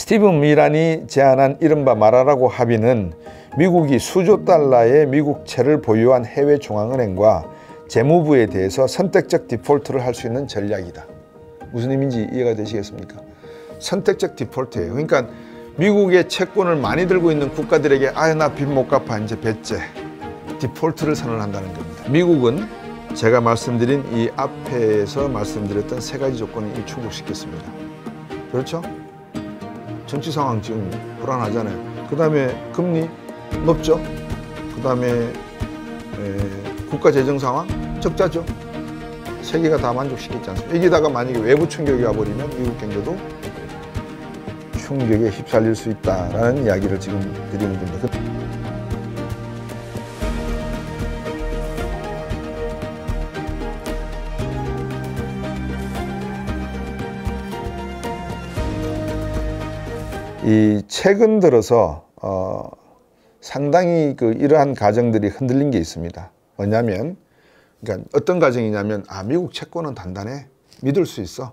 스티븐 미란이 제안한 이른바 마라라고 합의는 미국이 수조 달러의 미국채를 보유한 해외 중앙은행과 재무부에 대해서 선택적 디폴트를 할 수 있는 전략이다. 무슨 의미인지 이해가 되시겠습니까? 선택적 디폴트예요. 그러니까 미국의 채권을 많이 들고 있는 국가들에게 나 빚 못 갚아 이제 배째 디폴트를 선언한다는 겁니다. 미국은 제가 말씀드린 이 앞에서 말씀드렸던 세 가지 조건을 충족시켰습니다. 그렇죠? 정치 상황 지금 불안하잖아요. 그 다음에 금리 높죠? 그 다음에 국가 재정 상황 적자죠? 세 개가 다 만족시켰지 않습니까? 여기다가 만약에 외부 충격이 와버리면 미국 경제도 충격에 휩쓸릴 수 있다라는 이야기를 지금 드리는 겁니다. 이 최근 들어서 상당히 이러한 가정들이 흔들린 게 있습니다. 뭐냐면, 그러니까 어떤 가정이냐면, 미국 채권은 단단해. 믿을 수 있어.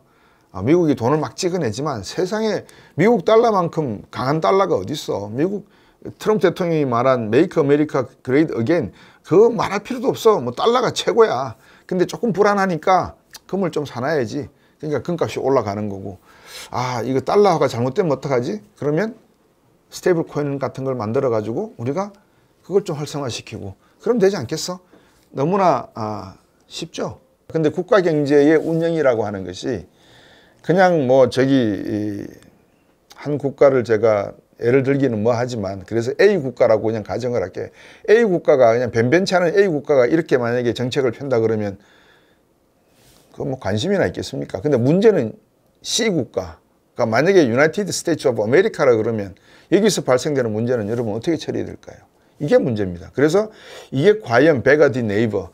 미국이 돈을 막 찍어내지만 세상에 미국 달러만큼 강한 달러가 어디 있어. 미국 트럼프 대통령이 말한 Make America Great Again 그거 말할 필요도 없어. 뭐 달러가 최고야. 근데 조금 불안하니까 금을 좀 사놔야지. 그러니까 금값이 올라가는 거고. 이거 달러가 잘못되면 어떡하지? 그러면 스테이블 코인 같은 걸 만들어 가지고 우리가 그걸 좀 활성화시키고 그럼 되지 않겠어? 너무나 쉽죠. 근데 국가 경제의 운영이라고 하는 것이 그냥 한 국가를 제가 예를 들기는 하지만 그래서 A 국가라고 그냥 가정을 할게. A 국가가 그냥 변변치 않은 A 국가가 이렇게 만약에 정책을 편다 그러면 그거 관심이나 있겠습니까? 근데 문제는 C 국가. 그러니까 만약에 유나이티드 스테이츠 오브 아메리카라 그러면 여기서 발생되는 문제는 여러분 어떻게 처리해야 될까요? 이게 문제입니다. 그래서 이게 과연 베가 디 네이버,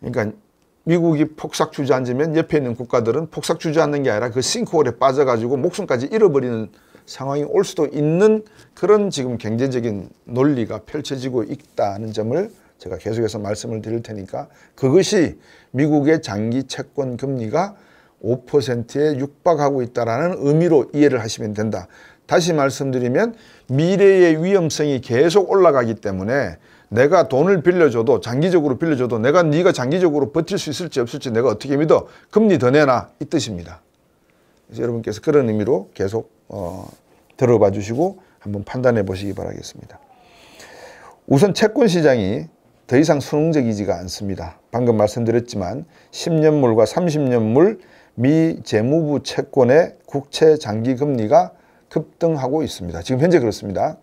그러니까 미국이 폭삭 주저앉으면 옆에 있는 국가들은 폭삭 주저앉는 게 아니라 그 싱크홀에 빠져가지고 목숨까지 잃어버리는 상황이 올 수도 있는 그런 지금 경제적인 논리가 펼쳐지고 있다는 점을 제가 계속해서 말씀을 드릴 테니까 그것이 미국의 장기 채권 금리가 5%에 육박하고 있다는 의미로 이해를 하시면 된다. 다시 말씀드리면 미래의 위험성이 계속 올라가기 때문에 내가 돈을 빌려줘도 장기적으로 빌려줘도 네가 장기적으로 버틸 수 있을지 없을지 내가 어떻게 믿어? 금리 더 내놔 이 뜻입니다. 그래서 여러분께서 그런 의미로 계속 들어봐 주시고 한번 판단해 보시기 바라겠습니다. 우선 채권 시장이 더 이상 순응적이지가 않습니다. 방금 말씀드렸지만 10년물과 30년물 미 재무부 채권의 국채 장기 금리가 급등하고 있습니다. 지금 현재 그렇습니다.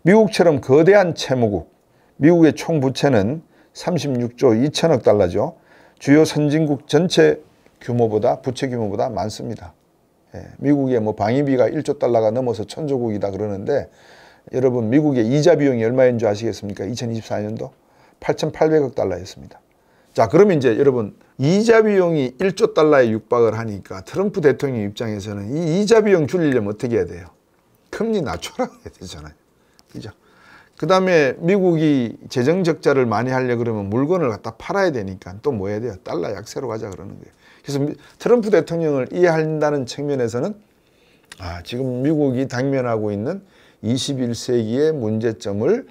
미국처럼 거대한 채무국, 미국의 총 부채는 36조 2천억 달러죠. 주요 선진국 전체 규모보다 부채 규모보다 많습니다. 미국의 방위비가 1조 달러가 넘어서 천조국이다 그러는데 여러분 미국의 이자 비용이 얼마인 줄 아시겠습니까? 2024년도 8,800억 달러였습니다. 자, 그러면 이제 여러분 이자 비용이 1조 달러에 육박을 하니까 트럼프 대통령 입장에서는 이 이자 비용 줄이려면 어떻게 해야 돼요? 금리 낮춰라 해야 되잖아요. 그죠? 그 다음에 미국이 재정 적자를 많이 하려 그러면 물건을 갖다 팔아야 되니까 또 뭐 해야 돼요? 달러 약세로 가자 그러는 거예요. 그래서 트럼프 대통령을 이해한다는 측면에서는 지금 미국이 당면하고 있는 21세기의 문제점을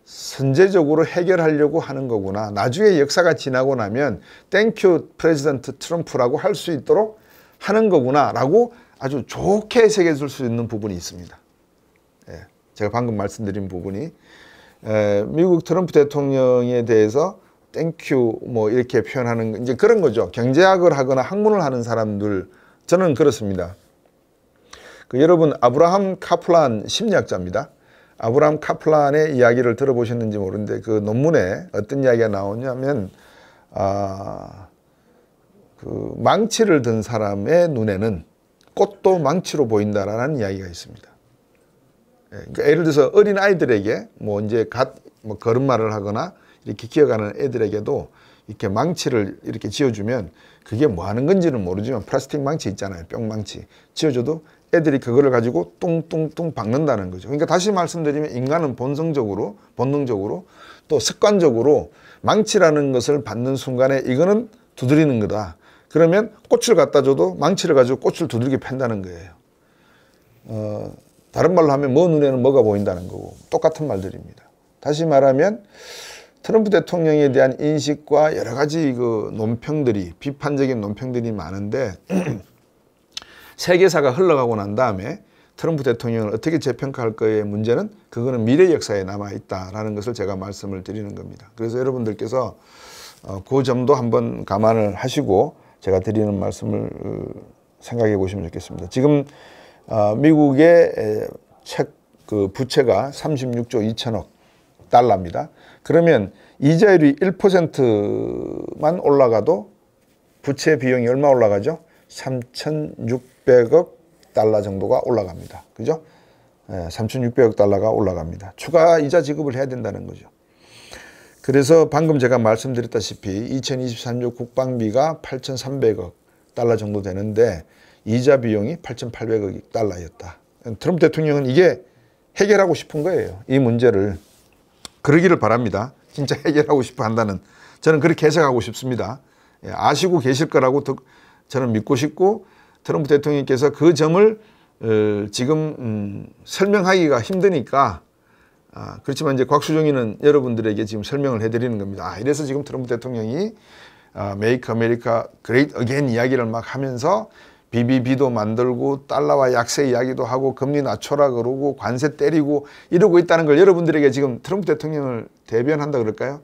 선제적으로 해결하려고 하는 거구나. 나중에 역사가 지나고 나면 땡큐 프레지던트 트럼프라고 할 수 있도록 하는 거구나 라고 아주 좋게 해석해 줄 수 있는 부분이 있습니다. 제가 방금 말씀드린 부분이 미국 트럼프 대통령에 대해서 땡큐 이렇게 표현하는 이제 그런 거죠. 경제학을 하거나 학문을 하는 사람들 저는 그렇습니다. 여러분 아브라함 카플란 심리학자입니다. 아브라함 카플란의 이야기를 들어보셨는지 모르는데 그 논문에 어떤 이야기가 나오냐면 그 망치를 든 사람의 눈에는 꽃도 망치로 보인다라는 이야기가 있습니다. 그러니까 예를 들어서 어린 아이들에게 이제 걸음마를 하거나 이렇게 기어가는 애들에게도 이렇게 망치를 이렇게 지어주면 그게 뭐 하는 건지는 모르지만 플라스틱 망치 있잖아요. 뿅망치 지어줘도 애들이 그거를 가지고 뚱뚱뚱 박는다는 거죠. 그러니까 다시 말씀드리면 인간은 본능적으로 또 습관적으로 망치라는 것을 받는 순간에 이거는 두드리는 거다. 그러면 꽃을 갖다 줘도 망치를 가지고 꽃을 두들겨 팬다는 거예요. 다른 말로 하면 뭐 눈에는 뭐가 보인다는 거고 똑같은 말들입니다. 다시 말하면 트럼프 대통령에 대한 인식과 여러 가지 그 논평들이 비판적인 논평들이 많은데 세계사가 흘러가고 난 다음에 트럼프 대통령을 어떻게 재평가할 거의 문제는 그거는 미래 역사에 남아있다라는 것을 제가 말씀을 드리는 겁니다. 그래서 여러분들께서 그 점도 한번 감안을 하시고 제가 드리는 말씀을 생각해 보시면 좋겠습니다. 지금 미국의 그 부채가 36조 2천억 달러입니다. 그러면 이자율이 1%만 올라가도 부채 비용이 얼마 올라가죠? 3,600억 달러 정도가 올라갑니다. 그죠? 3,600억 달러가 올라갑니다. 추가 이자 지급을 해야 된다는 거죠. 그래서 방금 제가 말씀드렸다시피 2023년 국방비가 8,300억 달러 정도 되는데 이자 비용이 8,800억 달러였다. 트럼프 대통령은 이게 해결하고 싶은 거예요. 이 문제를. 그러기를 바랍니다. 진짜 해결하고 싶어 한다는. 저는 그렇게 해석하고 싶습니다. 아시고 계실 거라고 저는 믿고 싶고 트럼프 대통령께서 그 점을 지금 설명하기가 힘드니까 그렇지만 이제 곽수종이는 여러분들에게 지금 설명을 해드리는 겁니다. 이래서 지금 트럼프 대통령이 Make America Great Again 이야기를 막 하면서 BBB도 만들고 달러와 약세 이야기도 하고 금리 낮춰라 그러고 관세 때리고 이러고 있다는 걸 여러분들에게 지금 트럼프 대통령을 대변한다 그럴까요?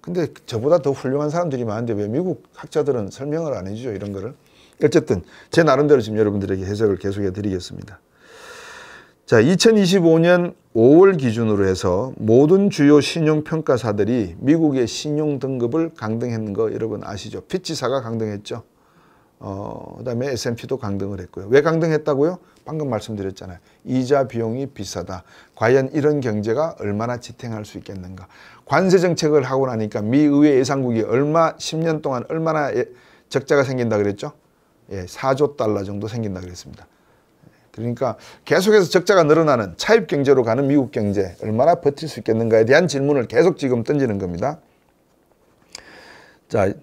근데 저보다 더 훌륭한 사람들이 많은데 왜 미국 학자들은 설명을 안 해주죠, 이런 거를. 어쨌든 제 나름대로 지금 여러분들에게 해석을 계속해 드리겠습니다. 자, 2025년 5월 기준으로 해서 모든 주요 신용평가사들이 미국의 신용 등급을 강등했는 거 여러분 아시죠? 피치사가 강등했죠. 그다음에 S&P도 강등을 했고요. 왜 강등했다고요? 방금 말씀드렸잖아요. 이자 비용이 비싸다. 과연 이런 경제가 얼마나 지탱할 수 있겠는가. 관세 정책을 하고 나니까 미 의회 예산국이 10년 동안 얼마나 적자가 생긴다 그랬죠? 4조 달러 정도 생긴다 그랬습니다. 그러니까 계속해서 적자가 늘어나는 차입 경제로 가는 미국 경제 얼마나 버틸 수 있겠는가에 대한 질문을 계속 지금 던지는 겁니다. 자,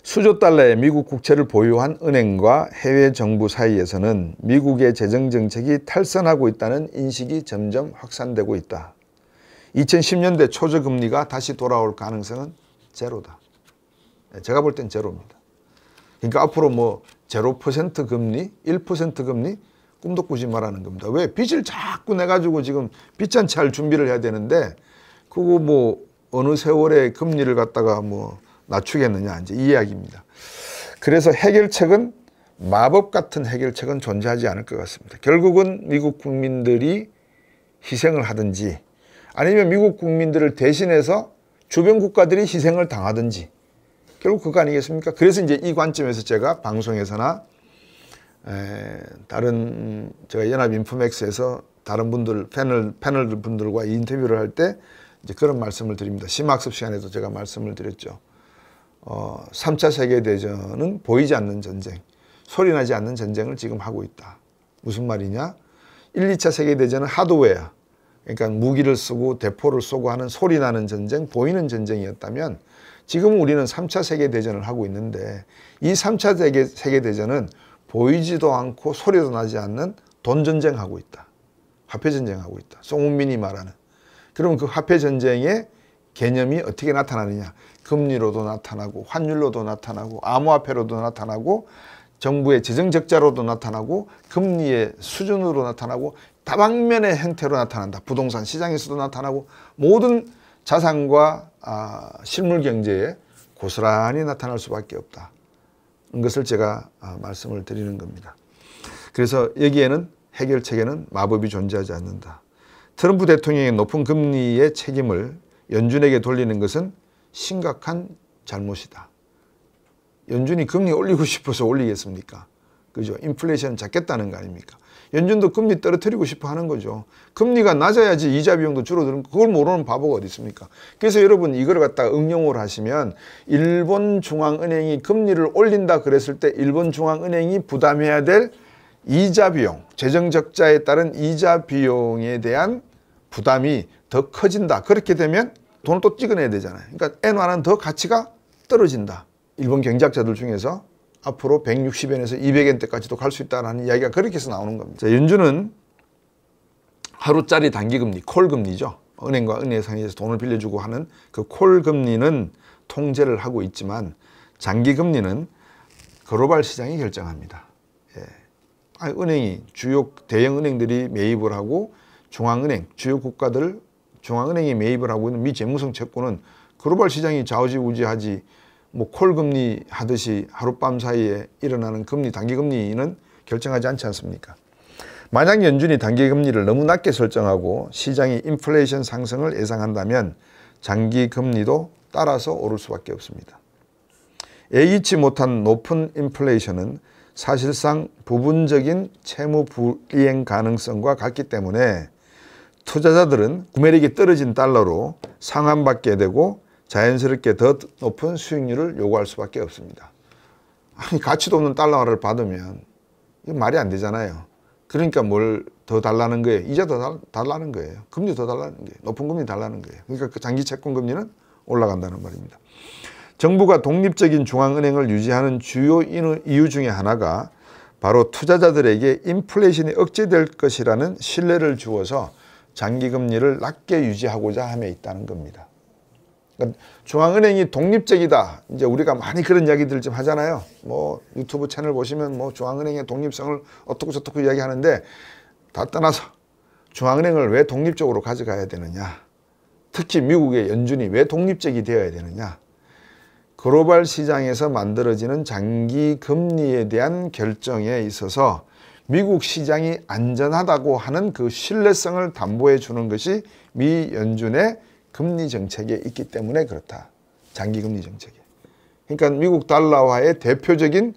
수조 달러의 미국 국채를 보유한 은행과 해외 정부 사이에서는 미국의 재정 정책이 탈선하고 있다는 인식이 점점 확산되고 있다. 2010년대 초저금리가 다시 돌아올 가능성은 제로다. 제가 볼 땐 제로입니다. 그러니까 앞으로 뭐 0% 금리, 1% 금리 꿈도 꾸지 말라는 겁니다. 왜? 빚을 자꾸 내가지고 지금 빚잔치 할 준비를 해야 되는데 그거 뭐 어느 세월에 금리를 갖다가 뭐 낮추겠느냐 이제 이 이야기입니다. 그래서 해결책은 마법 같은 해결책은 존재하지 않을 것 같습니다. 결국은 미국 국민들이 희생을 하든지 아니면 미국 국민들을 대신해서 주변 국가들이 희생을 당하든지 결국 그거 아니겠습니까? 그래서 이제 이 관점에서 제가 방송에서나 다른 제가 연합인포맥스에서 다른 분들 패널 분들과 인터뷰를 할 때 이제 그런 말씀을 드립니다. 심학습 시간에도 제가 말씀을 드렸죠. 3차 세계대전은 보이지 않는 전쟁, 소리나지 않는 전쟁을 지금 하고 있다. 무슨 말이냐? 1, 2차 세계대전은 하드웨어, 그러니까 무기를 쓰고 대포를 쏘고 하는 소리나는 전쟁, 보이는 전쟁이었다면 지금 우리는 3차 세계대전을 하고 있는데 이 3차 세계대전은 보이지도 않고 소리도 나지 않는 돈전쟁하고 있다. 화폐전쟁하고 있다. 송은민이 말하는. 그러면 그 화폐전쟁의 개념이 어떻게 나타나느냐? 금리로도 나타나고 환율로도 나타나고 암호화폐로도 나타나고 정부의 재정적자로도 나타나고 금리의 수준으로 나타나고 다방면의 형태로 나타난다. 부동산 시장에서도 나타나고 모든 자산과 실물 경제에 고스란히 나타날 수밖에 없다. 것을 제가 말씀을 드리는 겁니다. 그래서 여기에는 해결책에는 마법이 존재하지 않는다. 트럼프 대통령의 높은 금리의 책임을 연준에게 돌리는 것은 심각한 잘못이다. 연준이 금리 올리고 싶어서 올리겠습니까? 그죠? 인플레이션 잡겠다는 거 아닙니까? 연준도 금리 떨어뜨리고 싶어 하는 거죠. 금리가 낮아야지 이자 비용도 줄어드는 거. 그걸 모르는 바보가 어디 있습니까? 그래서 여러분 이걸 갖다가 응용을 하시면 일본 중앙은행이 금리를 올린다 그랬을 때 일본 중앙은행이 부담해야 될 이자 비용, 재정 적자에 따른 이자 비용에 대한 부담이 더 커진다. 그렇게 되면 돈을 또 찍어내야 되잖아요. 그러니까 엔화는 더 가치가 떨어진다. 일본 경제학자들 중에서 앞으로 160엔에서 200엔대까지도 갈 수 있다는 이야기가 그렇게 해서 나오는 겁니다. 자, 연준은 하루짜리 단기금리, 콜금리죠. 은행과 은행 사이에서 돈을 빌려주고 하는 그 콜금리는 통제를 하고 있지만 장기금리는 글로벌 시장이 결정합니다. 예. 은행이 주요 대형 은행들이 매입을 하고 중앙은행, 주요 국가들 중앙은행이 매입을 하고 있는 미 재무성 채권은 글로벌 시장이 좌우지우지하지 뭐 콜금리 하듯이 하룻밤 사이에 일어나는 금리, 단기금리는 결정하지 않지 않습니까? 만약 연준이 단기금리를 너무 낮게 설정하고 시장이 인플레이션 상승을 예상한다면 장기금리도 따라서 오를 수밖에 없습니다. 예기치 못한 높은 인플레이션은 사실상 부분적인 채무 불이행 가능성과 같기 때문에 투자자들은 구매력이 떨어진 달러로 상환받게 되고 자연스럽게 더 높은 수익률을 요구할 수밖에 없습니다. 아니, 가치도 없는 달러를 받으면 이거 말이 안 되잖아요. 그러니까 뭘 더 달라는 거예요? 이자 더 달라는 거예요. 금리 더 달라는 거예요. 높은 금리 달라는 거예요. 그러니까 그 장기 채권 금리는 올라간다는 말입니다. 정부가 독립적인 중앙은행을 유지하는 주요 이유 중에 하나가 바로 투자자들에게 인플레이션이 억제될 것이라는 신뢰를 주어서 장기금리를 낮게 유지하고자 함에 있다는 겁니다. 그러니까 중앙은행이 독립적이다. 이제 우리가 많이 그런 이야기들 좀 하잖아요. 뭐 유튜브 채널 보시면 뭐 중앙은행의 독립성을 어떻고 저떻고 이야기하는데 다 떠나서 중앙은행을 왜 독립적으로 가져가야 되느냐. 특히 미국의 연준이 왜 독립적이 되어야 되느냐. 글로벌 시장에서 만들어지는 장기 금리에 대한 결정에 있어서 미국 시장이 안전하다고 하는 그 신뢰성을 담보해 주는 것이 미 연준의 금리 정책에 있기 때문에 그렇다. 장기 금리 정책에. 그러니까 미국 달러화의 대표적인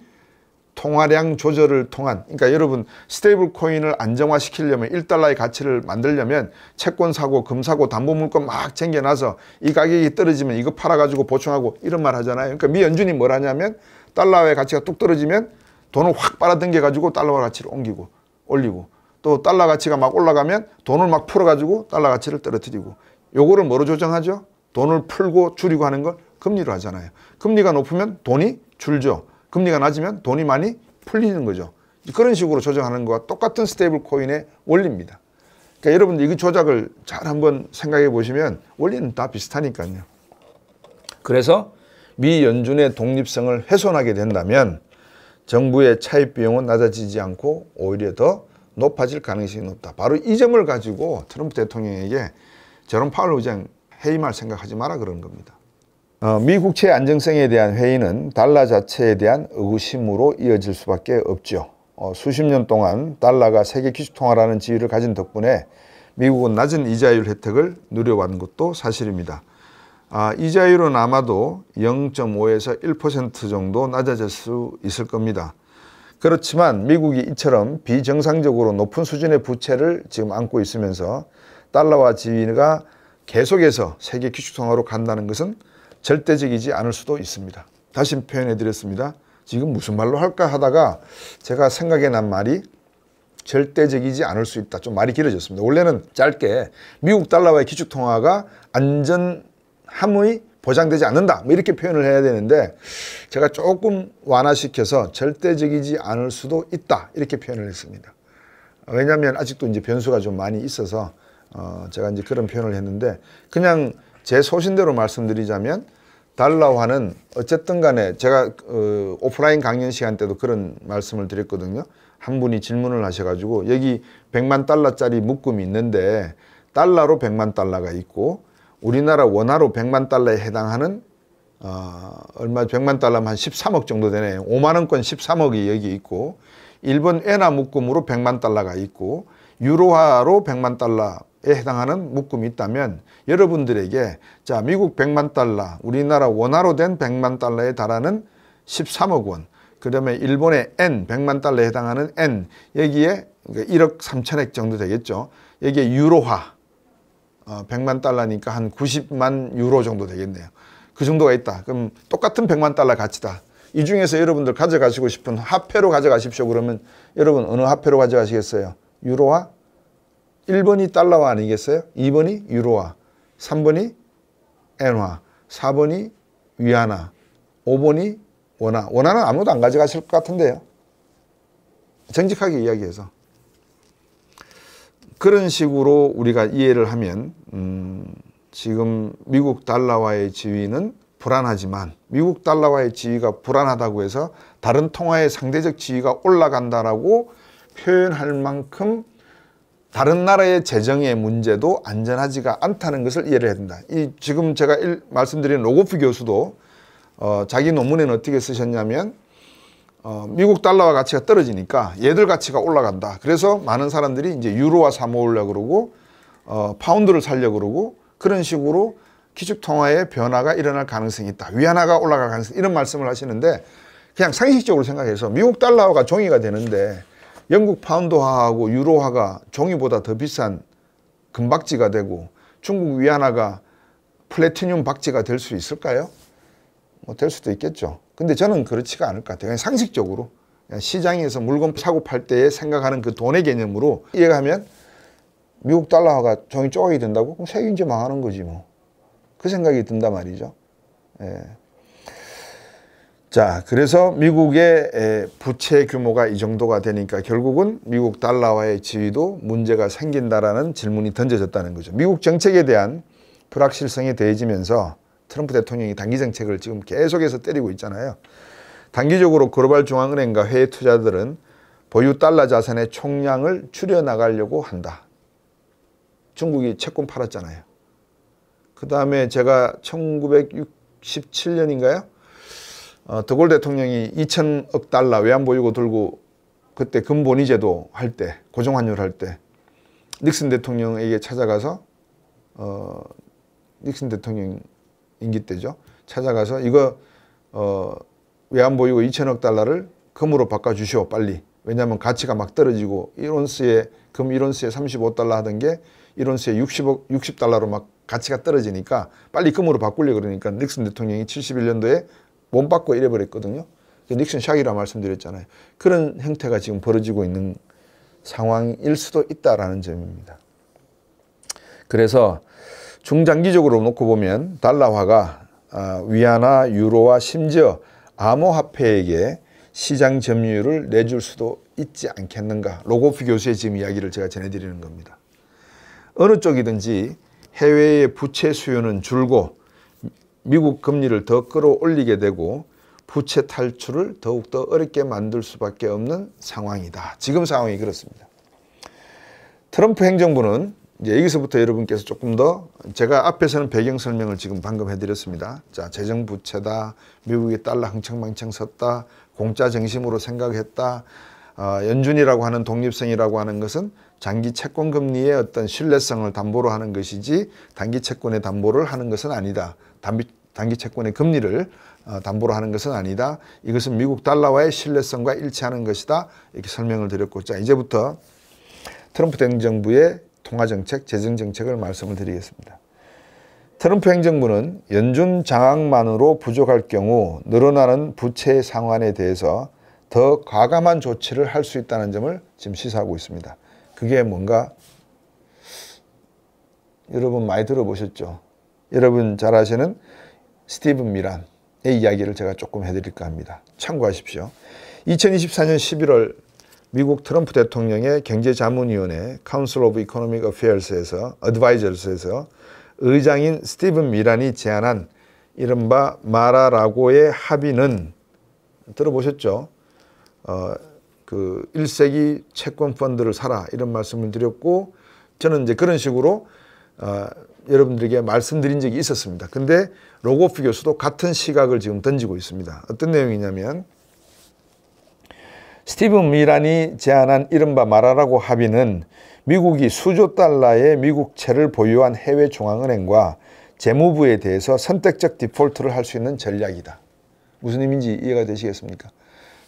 통화량 조절을 통한, 그러니까 여러분 스테이블 코인을 안정화시키려면 1달러의 가치를 만들려면 채권 사고 금 사고 담보물건 막 챙겨놔서 이 가격이 떨어지면 이거 팔아가지고 보충하고 이런 말 하잖아요. 그러니까 미 연준이 뭘 하냐면 달러화의 가치가 뚝 떨어지면 돈을 확 빨아당겨 가지고 달러화 가치를 옮기고 올리고, 또 달러 가치가 막 올라가면 돈을 막 풀어가지고 달러 가치를 떨어뜨리고, 요거를 뭐로 조정하죠? 돈을 풀고 줄이고 하는 걸 금리로 하잖아요. 금리가 높으면 돈이 줄죠. 금리가 낮으면 돈이 많이 풀리는 거죠. 그런 식으로 조정하는 것과 똑같은 스테이블 코인의 원리입니다. 그러니까 여러분들 이 조작을 잘 한번 생각해 보시면 원리는 다 비슷하니까요. 그래서 미 연준의 독립성을 훼손하게 된다면 정부의 차입 비용은 낮아지지 않고 오히려 더 높아질 가능성이 높다. 바로 이 점을 가지고 트럼프 대통령에게 제롬 파월 의장 해임할 생각하지 마라 그런 겁니다. 미 국채의 안정성에 대한 회의는 달러 자체에 대한 의구심으로 이어질 수밖에 없죠. 수십 년 동안 달러가 세계 기축통화라는 지위를 가진 덕분에 미국은 낮은 이자율 혜택을 누려왔는 것도 사실입니다. 이자율은 아마도 0.5에서 1% 정도 낮아질 수 있을 겁니다. 그렇지만 미국이 이처럼 비정상적으로 높은 수준의 부채를 지금 안고 있으면서 달러화 지위가 계속해서 세계 기축통화로 간다는 것은 절대적이지 않을 수도 있습니다. 다시 표현해 드렸습니다. 지금 무슨 말로 할까 하다가 제가 생각해 난 말이 절대적이지 않을 수 있다. 좀 말이 길어졌습니다. 원래는 짧게 미국 달러와의 기축통화가 안전함의 보장되지 않는다. 뭐 이렇게 표현을 해야 되는데 제가 조금 완화시켜서 절대적이지 않을 수도 있다. 이렇게 표현을 했습니다. 왜냐하면 아직도 이제 변수가 좀 많이 있어서 제가 이제 그런 표현을 했는데 그냥 제 소신대로 말씀드리자면 달러화는 어쨌든 간에 제가 오프라인 강연 시간 때도 그런 말씀을 드렸거든요. 한 분이 질문을 하셔가지고 여기 100만 달러짜리 묶음이 있는데 달러로 100만 달러가 있고 우리나라 원화로 100만 달러에 해당하는 얼마 100만 달러면 한 13억 정도 되네요. 5만 원권 13억이 여기 있고 일본 엔화 묶음으로 100만 달러가 있고 유로화로 100만 달러에 해당하는 묶음이 있다면 여러분들에게 자 미국 100만 달러, 우리나라 원화로 된 100만 달러에 달하는 13억 원, 그 다음에 일본의 엔 100만 달러에 해당하는 엔 여기에 1억 3천억 정도 되겠죠. 여기에 유로화 100만 달러니까 한 90만 유로 정도 되겠네요. 그 정도가 있다. 그럼 똑같은 100만 달러 가치다. 이 중에서 여러분들 가져가시고 싶은 화폐로 가져가십시오. 그러면 여러분 어느 화폐로 가져가시겠어요? 유로화? 1번이 달러화 아니겠어요? 2번이 유로화, 3번이 엔화, 4번이 위안화, 5번이 원화. 원화는 아무도 안 가져가실 것 같은데요. 정직하게 이야기해서. 그런 식으로 우리가 이해를 하면 지금 미국 달러와의 지위는 불안하지만 미국 달러와의 지위가 불안하다고 해서 다른 통화의 상대적 지위가 올라간다라고 표현할 만큼 다른 나라의 재정의 문제도 안전하지가 않다는 것을 이해를 해야 된다. 지금 제가 말씀드린 로고프 교수도 자기 논문에는 어떻게 쓰셨냐면 미국 달러와 가치가 떨어지니까 얘들 가치가 올라간다. 그래서 많은 사람들이 이제 유로화 사 모으려고 그러고 파운드를 사려고 그러고 그런 식으로 기축통화의 변화가 일어날 가능성이 있다. 위안화가 올라갈 가능성 이런 말씀을 하시는데 그냥 상식적으로 생각해서 미국 달러화가 종이가 되는데 영국 파운드화하고 유로화가 종이보다 더 비싼 금박지가 되고 중국 위안화가 플래티늄 박지가 될 수 있을까요? 뭐 될 수도 있겠죠. 근데 저는 그렇지가 않을 것 같아요. 그냥 상식적으로 그냥 시장에서 물건 사고 팔 때에 생각하는 그 돈의 개념으로 이해하면 미국 달러화가 종이 조각이 된다고? 그럼 세계 경제 망하는 거지 뭐. 그 생각이 든단 말이죠. 예. 자, 그래서 미국의 부채 규모가 이 정도가 되니까 결국은 미국 달러와의 지위도 문제가 생긴다라는 질문이 던져졌다는 거죠. 미국 정책에 대한 불확실성이 더해지면서 트럼프 대통령이 단기 정책을 지금 계속해서 때리고 있잖아요. 단기적으로 글로벌 중앙은행과 해외 투자들은 보유 달러 자산의 총량을 줄여나가려고 한다. 중국이 채권 팔았잖아요. 그 다음에 제가 1967년인가요? 드골 대통령이 2천억 달러 외환보유고 들고 그때 금본위제도 할 때, 고정환율 할 때 닉슨 대통령에게 찾아가서 닉슨 대통령 임기 때죠. 찾아가서 이거 외환보유고 2천억 달러를 금으로 바꿔주시오 빨리. 왜냐하면 가치가 막 떨어지고 1온스에 금 1온스에 35달러 하던 게 1온스에 60달러로 막 가치가 떨어지니까 빨리 금으로 바꾸려고 그러니까 닉슨 대통령이 71년도에 못 받고 이래버렸거든요. 닉슨 샥이라 말씀드렸잖아요. 그런 형태가 지금 벌어지고 있는 상황일 수도 있다라는 점입니다. 그래서 중장기적으로 놓고 보면 달러화가 위안화, 유로화 심지어 암호화폐에게 시장 점유율을 내줄 수도 있지 않겠는가. 로고프 교수의 지금 이야기를 제가 전해드리는 겁니다. 어느 쪽이든지 해외의 부채 수요는 줄고 미국 금리를 더 끌어올리게 되고 부채 탈출을 더욱더 어렵게 만들 수밖에 없는 상황이다. 지금 상황이 그렇습니다. 트럼프 행정부는 이제 여기서부터 여러분께서 조금 더 제가 앞에서는 배경 설명을 지금 방금 해드렸습니다. 자, 재정 부채다, 미국이 달러 흥청망청 섰다, 공짜 정심으로 생각했다, 연준이라고 하는 독립성이라고 하는 것은 장기 채권 금리의 어떤 신뢰성을 담보로 하는 것이지 단기 채권의 담보를 하는 것은 아니다. 단기 채권의 금리를 담보로 하는 것은 아니다. 이것은 미국 달러와의 신뢰성과 일치하는 것이다. 이렇게 설명을 드렸고, 자, 이제부터 트럼프 행정부의 통화정책, 재정정책을 말씀을 드리겠습니다. 트럼프 행정부는 연준 장악만으로 부족할 경우 늘어나는 부채 상환에 대해서 더 과감한 조치를 할 수 있다는 점을 지금 시사하고 있습니다. 그게 뭔가 여러분 많이 들어보셨죠? 여러분 잘 아시는 스티븐 미란의 이야기를 제가 조금 해드릴까 합니다. 참고하십시오. 2024년 11월 미국 트럼프 대통령의 경제자문위원회 Council of Economic Affairs에서 Advisors에서 의장인 스티븐 미란이 제안한 이른바 마라라고의 합의는 들어보셨죠? 그 1세기 채권 펀드를 사라 이런 말씀을 드렸고 저는 이제 그런 식으로 여러분들에게 말씀드린 적이 있었습니다. 근데 로고프 교수도 같은 시각을 지금 던지고 있습니다. 어떤 내용이냐면 스티븐 미란이 제안한 이른바 마라라고 합의는 미국이 수조 달러의 미국채를 보유한 해외 중앙은행과 재무부에 대해서 선택적 디폴트를 할 수 있는 전략이다. 무슨 의미인지 이해가 되시겠습니까?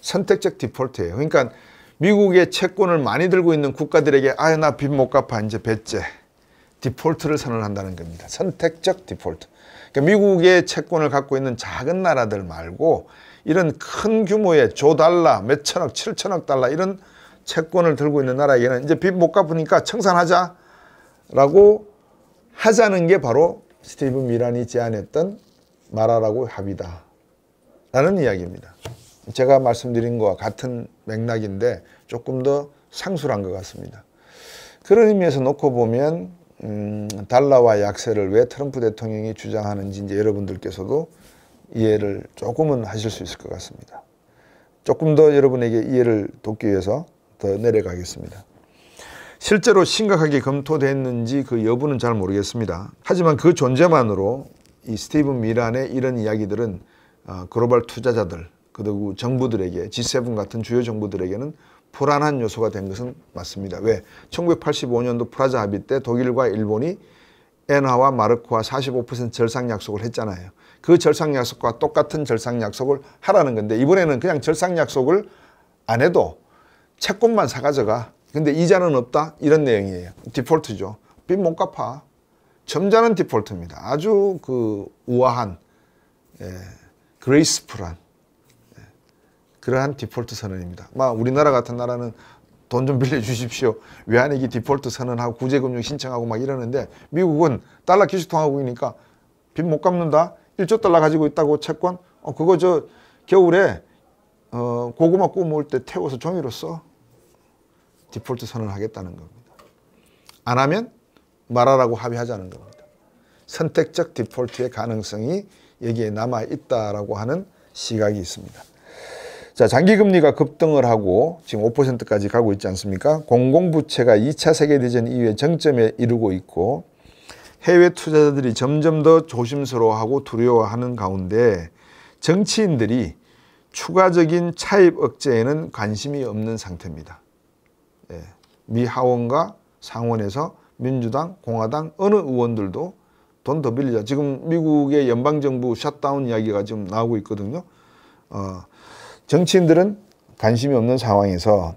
선택적 디폴트예요. 그러니까 미국의 채권을 많이 들고 있는 국가들에게 나 빚 못 갚아 이제 배째 디폴트를 선언한다는 겁니다. 선택적 디폴트. 그러니까 미국의 채권을 갖고 있는 작은 나라들 말고 이런 큰 규모의 조달러, 몇천억, 7천억 달러 이런 채권을 들고 있는 나라에게는 이제 빚 못 갚으니까 청산하자라고 하자는 게 바로 스티븐 미란이 제안했던 마라라고 합의다 라는 이야기입니다. 제가 말씀드린 것과 같은 맥락인데 조금 더 상술한 것 같습니다. 그런 의미에서 놓고 보면 달러와 약세를 왜 트럼프 대통령이 주장하는지 이제 여러분들께서도 이해를 조금은 하실 수 있을 것 같습니다. 조금 더 여러분에게 이해를 돕기 위해서 더 내려가겠습니다. 실제로 심각하게 검토됐는지 그 여부는 잘 모르겠습니다. 하지만 그 존재만으로 이 스티븐 미란의 이런 이야기들은 글로벌 투자자들 그리고 정부들에게 G7 같은 주요 정부들에게는 불안한 요소가 된 것은 맞습니다. 왜? 1985년도 프라자 합의 때 독일과 일본이 엔화와 마르크와 45% 절상 약속을 했잖아요. 그 절상 약속과 똑같은 절상 약속을 하라는 건데 이번에는 그냥 절상 약속을 안 해도 채권만 사가져가. 근데 이자는 없다? 이런 내용이에요. 디폴트죠. 빚 못 갚아. 점잖은 디폴트입니다. 아주 그 우아한, 그레이스풀한 그러한 디폴트 선언입니다. 우리나라 같은 나라는 돈 좀 빌려주십시오. 외환위기 디폴트 선언하고 구제금융 신청하고 막 이러는데 미국은 달러 기술통화국이니까 빚 못 갚는다. 1조 달러 가지고 있다고 채권? 그거 저 겨울에 고구마 구워 먹을 때 태워서 종이로 써. 디폴트 선언하겠다는 겁니다. 안 하면 말하라고 합의하자는 겁니다. 선택적 디폴트의 가능성이 여기에 남아있다라고 하는 시각이 있습니다. 자, 장기금리가 급등을 하고 지금 5%까지 가고 있지 않습니까? 공공부채가 2차 세계대전 이후에 정점에 이르고 있고 해외 투자자들이 점점 더 조심스러워하고 두려워하는 가운데 정치인들이 추가적인 차입 억제에는 관심이 없는 상태입니다. 미 하원과 상원에서 민주당, 공화당 어느 의원들도 돈 더 빌리자. 지금 미국의 연방정부 셧다운 이야기가 지금 나오고 있거든요. 정치인들은 관심이 없는 상황에서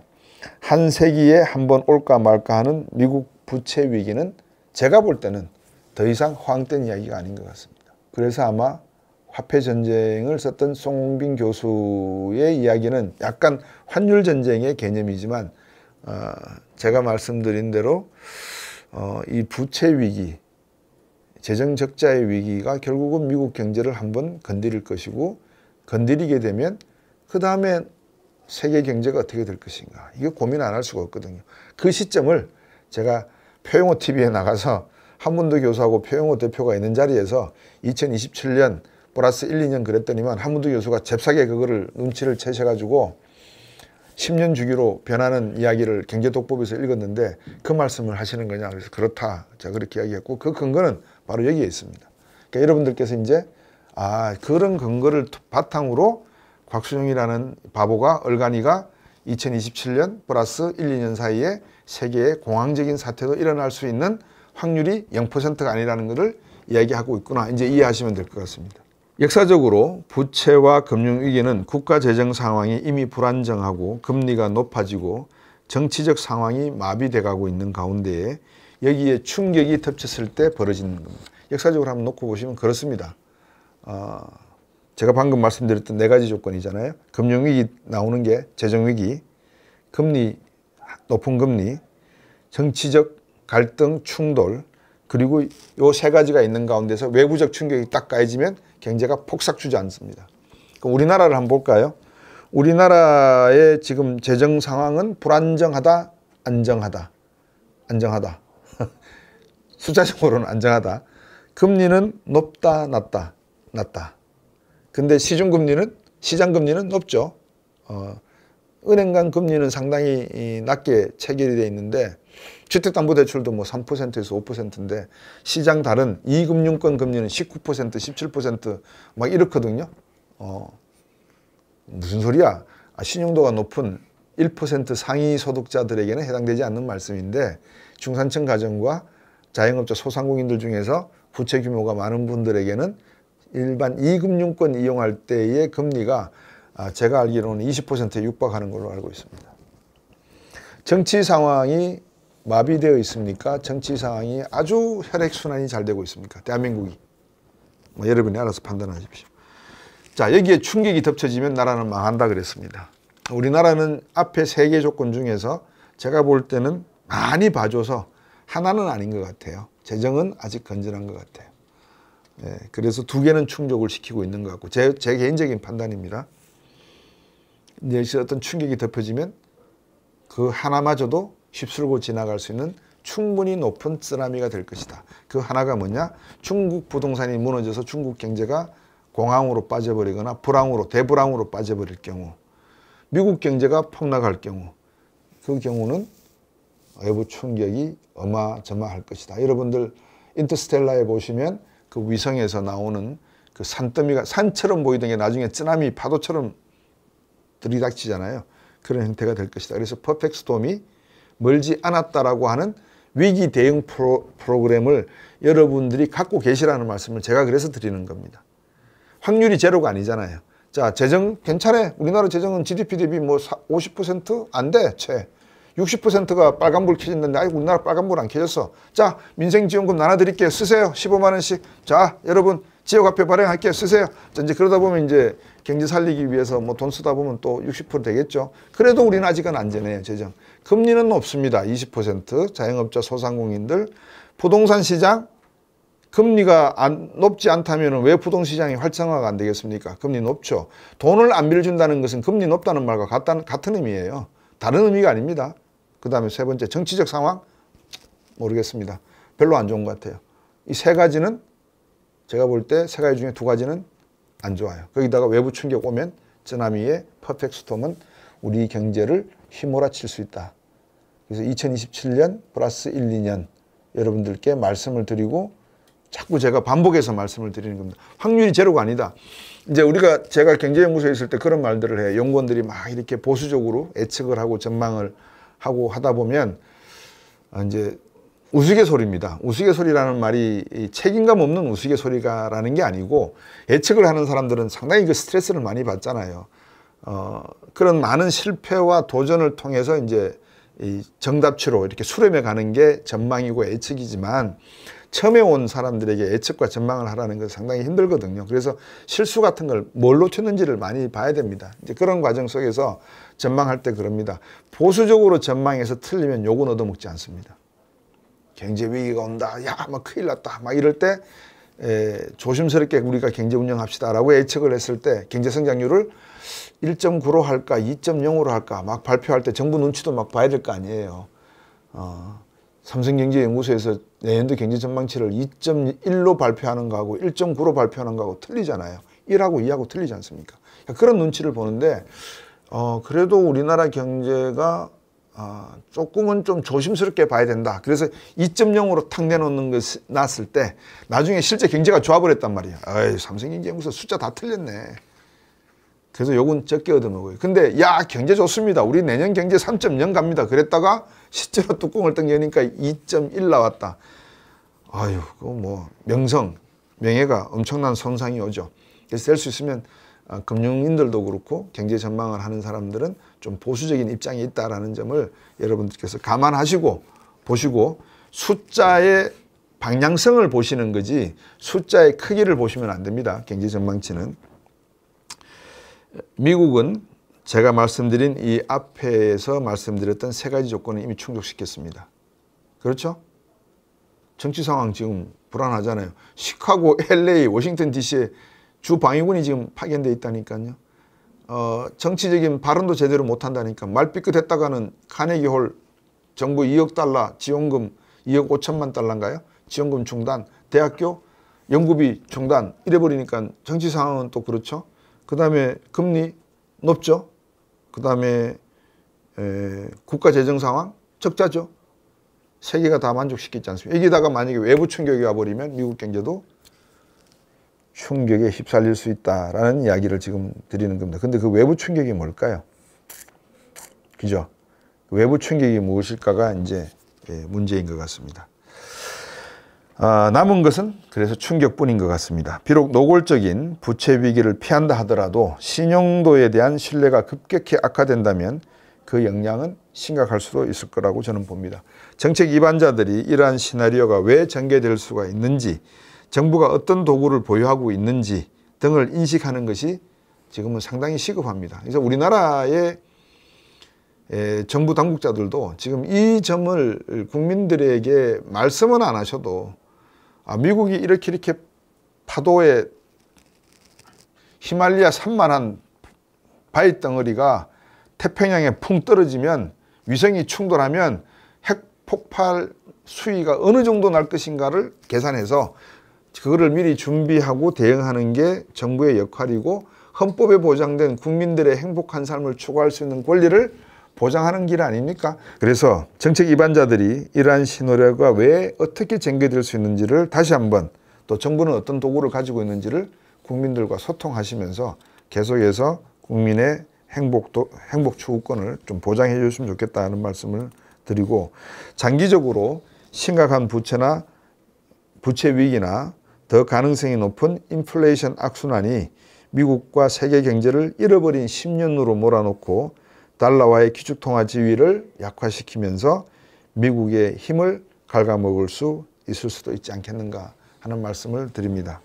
한 세기에 한번 올까 말까 하는 미국 부채 위기는 제가 볼 때는 더 이상 허황된 이야기가 아닌 것 같습니다. 그래서 아마 화폐 전쟁을 썼던 송홍빈 교수의 이야기는 약간 환율 전쟁의 개념이지만 제가 말씀드린 대로 이 부채 위기, 재정 적자의 위기가 결국은 미국 경제를 한번 건드릴 것이고 건드리게 되면 그 다음에 세계 경제가 어떻게 될 것인가 이거 고민 안 할 수가 없거든요. 그 시점을 제가 표영호 TV에 나가서 한문도 교수하고 표영호 대표가 있는 자리에서 2027년 플러스 1, 2년 그랬더니만 한문도 교수가 잽싸게 그거를 눈치를 채셔가지고 10년 주기로 변하는 이야기를 경제독법에서 읽었는데 그 말씀을 하시는 거냐. 그래서 그렇다. 제가 그렇게 이야기했고 그 근거는 바로 여기에 있습니다. 그러니까 여러분들께서 이제 그런 근거를 바탕으로 곽순영이라는 바보가 얼간이가 2027년 플러스 1, 2년 사이에 세계의 공황적인 사태도 일어날 수 있는 확률이 0%가 아니라는 것을 이야기하고 있구나. 이제 이해하시면 될 것 같습니다. 역사적으로 부채와 금융위기는 국가 재정 상황이 이미 불안정하고 금리가 높아지고 정치적 상황이 마비돼 가고 있는 가운데에 여기에 충격이 덮쳤을 때 벌어지는 겁니다. 역사적으로 한번 놓고 보시면 그렇습니다. 제가 방금 말씀드렸던 네 가지 조건이잖아요. 금융위기 나오는 게 재정위기, 금리, 높은 금리, 정치적 갈등, 충돌, 그리고 이 세 가지가 있는 가운데서 외부적 충격이 딱 가해지면 경제가 폭삭 주저앉습니다. 그럼 우리나라를 한번 볼까요? 우리나라의 지금 재정 상황은 불안정하다, 안정하다. 안정하다. 숫자적으로는 안정하다. 금리는 높다, 낮다. 낮다. 근데 시장금리는 높죠. 은행 간 금리는 상당히 낮게 체결이 되어 있는데 주택담보대출도 뭐 3%에서 5%인데 시장 다른 이금융권 금리는 19%, 17%막 이렇거든요. 무슨 소리야? 신용도가 높은 1% 상위 소득자들에게는 해당되지 않는 말씀인데 중산층 가정과 자영업자 소상공인들 중에서 부채 규모가 많은 분들에게는 일반 이금융권 이용할 때의 금리가 제가 알기로는 20%에 육박하는 걸로 알고 있습니다. 정치 상황이 마비되어 있습니까? 정치 상황이 아주 혈액순환이 잘 되고 있습니까? 대한민국이. 여러분이 알아서 판단하십시오. 자, 여기에 충격이 덮쳐지면 나라는 망한다 그랬습니다. 우리나라는 앞에 3개 조건 중에서 제가 볼 때는 많이 봐줘서 하나는 아닌 것 같아요. 재정은 아직 건전한 것 같아요. 그래서 2개는 충족을 시키고 있는 것 같고 제 개인적인 판단입니다. 이제 어떤 충격이 덮여지면 그 하나마저도 휩쓸고 지나갈 수 있는 충분히 높은 쓰나미가 될 것이다. 그 하나가 뭐냐? 중국 부동산이 무너져서 중국 경제가 공황으로 빠져버리거나 불황으로, 대불황으로 빠져버릴 경우, 미국 경제가 폭락할 경우, 그 경우는 외부 충격이 어마저마할 것이다. 여러분들 인터스텔라에 보시면 그 위성에서 나오는 그 산더미가 산처럼 보이던 게 나중에 쓰나미 파도처럼 들이닥치잖아요. 그런 형태가 될 것이다. 그래서 퍼펙트 스톰이 멀지 않았다라고 하는 위기 대응 프로그램을 여러분들이 갖고 계시라는 말씀을 제가 그래서 드리는 겁니다. 확률이 제로가 아니잖아요. 자, 재정 괜찮아. 우리나라 재정은 GDP 대비 뭐 50% 안 돼. 채. 60%가 빨간불 켜졌는데 아이고 우리나라 빨간불 안 켜졌어. 자, 민생지원금 나눠드릴게요. 쓰세요. 15만 원씩. 자, 여러분 지역화폐 발행할게요. 쓰세요. 자, 이제 그러다 보면 이제 경제 살리기 위해서 뭐 돈 쓰다 보면 또 60% 되겠죠. 그래도 우리는 아직은 안전해요. 재정. 금리는 높습니다. 20%. 자영업자 소상공인들. 부동산 시장 금리가 높지 않다면 왜 부동시장이 활성화가 안 되겠습니까? 금리 높죠. 돈을 안 빌려준다는 것은 금리 높다는 말과 같은 의미예요. 다른 의미가 아닙니다. 그 다음에 세 번째 정치적 상황 모르겠습니다. 별로 안 좋은 것 같아요. 이 세 가지는 제가 볼 때 세 가지 중에 두 가지는 안 좋아요. 거기다가 외부 충격 오면 쓰나미의 퍼펙트 스톰은 우리 경제를 휘몰아칠 수 있다. 그래서 2027년 플러스 1, 2년 여러분들께 말씀을 드리고 자꾸 제가 반복해서 말씀을 드리는 겁니다. 확률이 제로가 아니다. 이제 제가 경제연구소에 있을 때 그런 말들을 해요. 연구원들이 막 이렇게 보수적으로 예측을 하고 전망을 하고 하다 보면 이제 우스갯소리입니다. 우스갯소리라는 말이 책임감 없는 우스갯소리가라는 게 아니고 예측을 하는 사람들은 상당히 그 스트레스를 많이 받잖아요. 그런 많은 실패와 도전을 통해서 이제 이 정답치로 이렇게 수렴해 가는 게 전망이고 예측이지만 처음에 온 사람들에게 예측과 전망을 하라는 건 상당히 힘들거든요. 그래서 실수 같은 걸 뭘 놓쳤는지를 많이 봐야 됩니다. 이제 그런 과정 속에서 전망할 때 그럽니다. 보수적으로 전망해서 틀리면 욕은 얻어먹지 않습니다. 경제 위기가 온다. 야, 막 큰일 났다. 막 이럴 때 조심스럽게 우리가 경제 운영합시다라고 예측을 했을 때 경제 성장률을 1.9로 할까 2.0으로 할까 막 발표할 때 정부 눈치도 막 봐야 될 거 아니에요. 삼성경제연구소에서 내년도 경제 전망치를 2.1로 발표하는 거하고 1.9로 발표하는 거하고 틀리잖아요. 1하고 2하고 틀리지 않습니까? 그런 눈치를 보는데 그래도 우리나라 경제가 조금은 좀 조심스럽게 봐야 된다. 그래서 2.0으로 탁 내놓는 것이 났을 때 나중에 실제 경제가 좋아버렸단 말이야. 아이, 삼성경제연구소 숫자 다 틀렸네. 그래서 요건 적게 얻어먹어요. 근데 야, 경제 좋습니다. 우리 내년 경제 3.0 갑니다. 그랬다가 실제로 뚜껑을 딱 여니까 2.1 나왔다. 아유, 그거 뭐 명예가 엄청난 손상이 오죠. 그래서 될 수 있으면 금융인들도 그렇고 경제 전망을 하는 사람들은 좀 보수적인 입장이 있다라는 점을 여러분들께서 감안하시고 보시고 숫자의 방향성을 보시는 거지 숫자의 크기를 보시면 안 됩니다. 경제 전망치는. 미국은 제가 말씀드린 이 앞에서 말씀드렸던 세 가지 조건을 이미 충족시켰습니다. 그렇죠? 정치 상황 지금 불안하잖아요. 시카고, LA, 워싱턴 DC에 주 방위군이 지금 파견돼 있다니까요. 정치적인 발언도 제대로 못한다니까. 말 삐끗했다가는 카네기 홀 정부 2억 달러 지원금 2억 5천만 달러인가요? 지원금 중단. 대학교 연구비 중단. 이래버리니까 정치 상황은 또 그렇죠. 그 다음에 금리 높죠. 그 다음에 국가 재정 상황 적자죠. 세 개가 다 만족시키지 않습니까? 여기다가 만약에 외부 충격이 와버리면 미국 경제도 충격에 휩쓸릴 수 있다라는 이야기를 지금 드리는 겁니다. 근데 그 외부 충격이 뭘까요? 그죠? 외부 충격이 무엇일까가 이제 문제인 것 같습니다. 남은 것은 그래서 충격뿐인 것 같습니다. 비록 노골적인 부채 위기를 피한다 하더라도 신용도에 대한 신뢰가 급격히 악화된다면 그 영향은 심각할 수도 있을 거라고 저는 봅니다. 정책 위반자들이 이러한 시나리오가 왜 전개될 수가 있는지, 정부가 어떤 도구를 보유하고 있는지 등을 인식하는 것이 지금은 상당히 시급합니다. 그래서 우리나라의 정부 당국자들도 지금 이 점을 국민들에게 말씀은 안 하셔도 미국이 이렇게 파도에 히말리아 산만한 바위 덩어리가 태평양에 풍 떨어지면 위성이 충돌하면 핵 폭발 수위가 어느 정도 날 것인가를 계산해서 그거를 미리 준비하고 대응하는 게 정부의 역할이고 헌법에 보장된 국민들의 행복한 삶을 추구할 수 있는 권리를 보장하는 길 아닙니까? 그래서 정책 위반자들이 이러한 신호래가 왜 어떻게 쟁취될 수 있는지를 다시 한번 또 정부는 어떤 도구를 가지고 있는지를 국민들과 소통하시면서 계속해서 국민의 행복 추구권을 좀 보장해 주셨으면 좋겠다는 말씀을 드리고 장기적으로 심각한 부채 위기나 더 가능성이 높은 인플레이션 악순환이 미국과 세계 경제를 잃어버린 10년으로 몰아놓고 달러와의 기축통화 지위를 약화시키면서 미국의 힘을 갉아먹을 수 있을 수도 있지 않겠는가 하는 말씀을 드립니다.